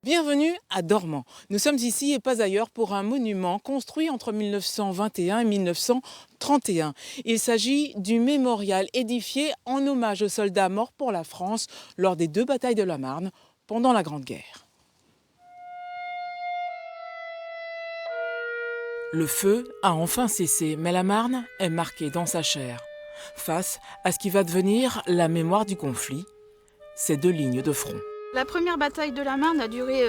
Bienvenue à Dormans. Nous sommes ici et pas ailleurs pour un monument construit entre 1921 et 1931. Il s'agit du mémorial édifié en hommage aux soldats morts pour la France lors des 2 batailles de la Marne pendant la Grande Guerre. Le feu a enfin cessé, mais la Marne est marquée dans sa chair. Face à ce qui va devenir la mémoire du conflit, ces 2 lignes de front. La première bataille de la Marne a duré,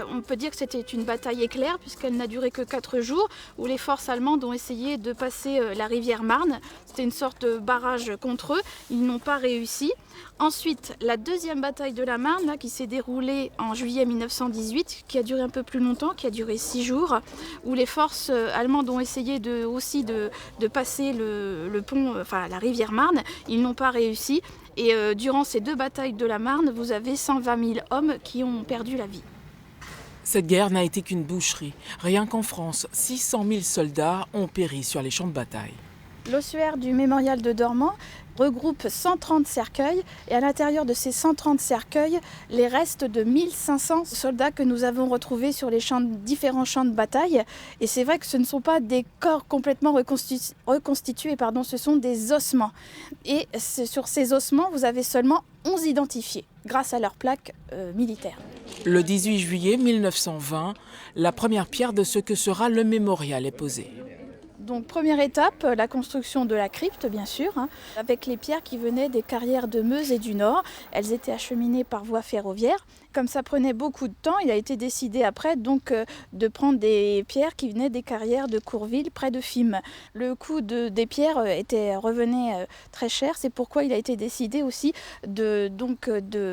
on peut dire que c'était une bataille éclair puisqu'elle n'a duré que 4 jours, où les forces allemandes ont essayé de passer la rivière Marne. C'était une sorte de barrage contre eux, ils n'ont pas réussi. Ensuite, la deuxième bataille de la Marne, là, qui s'est déroulée en juillet 1918, qui a duré un peu plus longtemps, qui a duré 6 jours, où les forces allemandes ont essayé de passer le pont, la rivière Marne. Ils n'ont pas réussi. Et durant ces 2 batailles de la Marne, vous avez 120 000 hommes qui ont perdu la vie. Cette guerre n'a été qu'une boucherie. Rien qu'en France, 600 000 soldats ont péri sur les champs de bataille. L'ossuaire du mémorial de Dormans regroupe 130 cercueils et à l'intérieur de ces 130 cercueils, les restes de 1500 soldats que nous avons retrouvés sur les différents champs de bataille. Et c'est vrai que ce ne sont pas des corps complètement reconstitués, ce sont des ossements. Et sur ces ossements, vous avez seulement 11 identifiés grâce à leurs plaques militaires. Le 18 juillet 1920, la première pierre de ce que sera le mémorial est posée. Donc première étape, la construction de la crypte bien sûr, avec les pierres qui venaient des carrières de Meuse et du Nord. Elles étaient acheminées par voie ferroviaire. Comme ça prenait beaucoup de temps, il a été décidé après de prendre des pierres qui venaient des carrières de Courville près de Fismes. Le coût des pierres revenait très cher, c'est pourquoi il a été décidé aussi de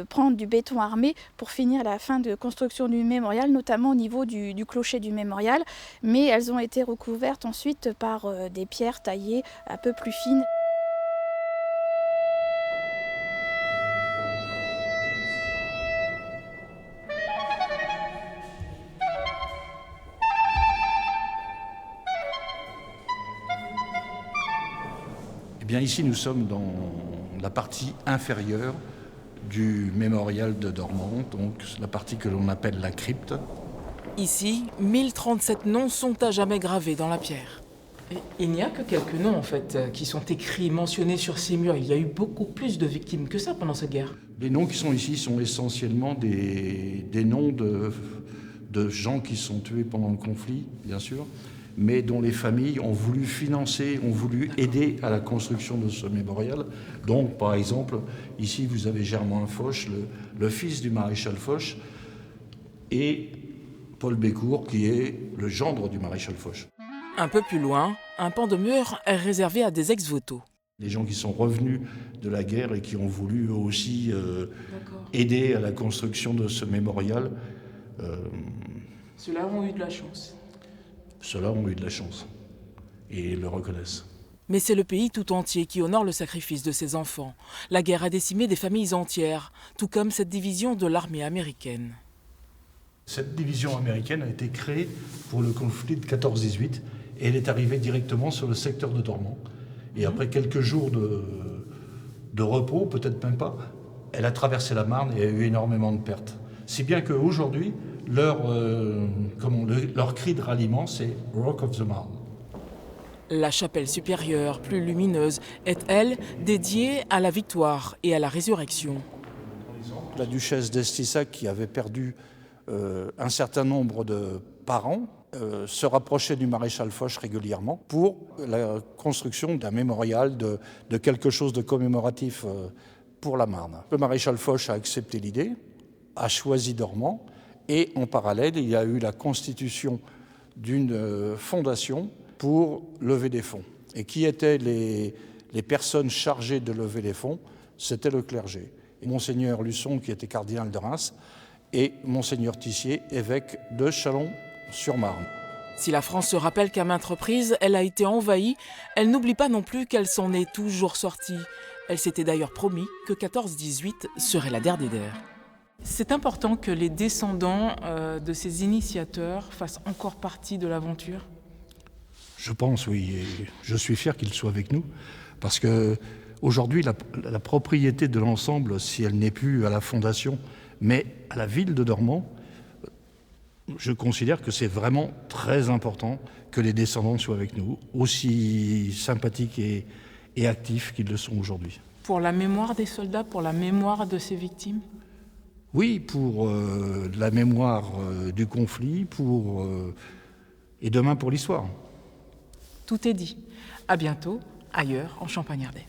prendre du béton armé pour finir la fin de construction du mémorial, notamment au niveau du clocher du mémorial. Mais elles ont été recouvertes ensuite par des pierres taillées un peu plus fines. Eh bien, ici, nous sommes dans la partie inférieure du mémorial de Dormans, donc la partie que l'on appelle la crypte. Ici, 1037 noms sont à jamais gravés dans la pierre. Et il n'y a que quelques noms en fait qui sont écrits, mentionnés sur ces murs. Il y a eu beaucoup plus de victimes que ça pendant cette guerre. Les noms qui sont ici sont essentiellement des noms de gens qui sont tués pendant le conflit, bien sûr, mais dont les familles ont voulu financer, ont voulu aider à la construction de ce mémorial. Donc, par exemple, ici, vous avez Germain Foch, le fils du maréchal Foch, et Paul Bécourt, qui est le gendre du maréchal Foch. Un peu plus loin, un pan de mur est réservé à des ex-voto. Les gens qui sont revenus de la guerre et qui ont voulu eux aussi aider à la construction de ce mémorial. Ceux-là ont eu de la chance. Ceux-là ont eu de la chance et le reconnaissent. Mais c'est le pays tout entier qui honore le sacrifice de ses enfants. La guerre a décimé des familles entières, tout comme cette division de l'armée américaine. Cette division américaine a été créée pour le conflit de 14-18 et elle est arrivée directement sur le secteur de Dormans. Et après quelques jours de repos, peut-être même pas, elle a traversé la Marne et a eu énormément de pertes. Si bien qu'aujourd'hui, leur cri de ralliement, c'est « Rock of the Marne ». La chapelle supérieure, plus lumineuse, est, elle, dédiée à la victoire et à la résurrection. La duchesse d'Estissac, qui avait perdu un certain nombre de parents, se rapprochait du maréchal Foch régulièrement pour la construction d'un mémorial, de quelque chose de commémoratif pour la Marne. Le maréchal Foch a accepté l'idée, a choisi Dormans, et en parallèle, il y a eu la constitution d'une fondation pour lever des fonds. Et qui étaient les personnes chargées de lever les fonds? C'était le clergé. Et Monseigneur Luçon, qui était cardinal de Reims, et Monseigneur Tissier, évêque de Châlons-sur-Marne. Si la France se rappelle qu'à maintes reprises, elle a été envahie, elle n'oublie pas non plus qu'elle s'en est toujours sortie. Elle s'était d'ailleurs promis que 14-18 serait la dernière. C'est important que les descendants de ces initiateurs fassent encore partie de l'aventure. Je pense, oui. Et je suis fier qu'ils soient avec nous, parce qu'aujourd'hui, la propriété de l'ensemble, si elle n'est plus à la Fondation, mais à la ville de Dormans, je considère que c'est vraiment très important que les descendants soient avec nous, aussi sympathiques et actifs qu'ils le sont aujourd'hui. Pour la mémoire des soldats, pour la mémoire de ces victimes? Oui, pour la mémoire du conflit, et demain pour l'histoire. Tout est dit. À bientôt, ailleurs, en Champagne-Ardenne.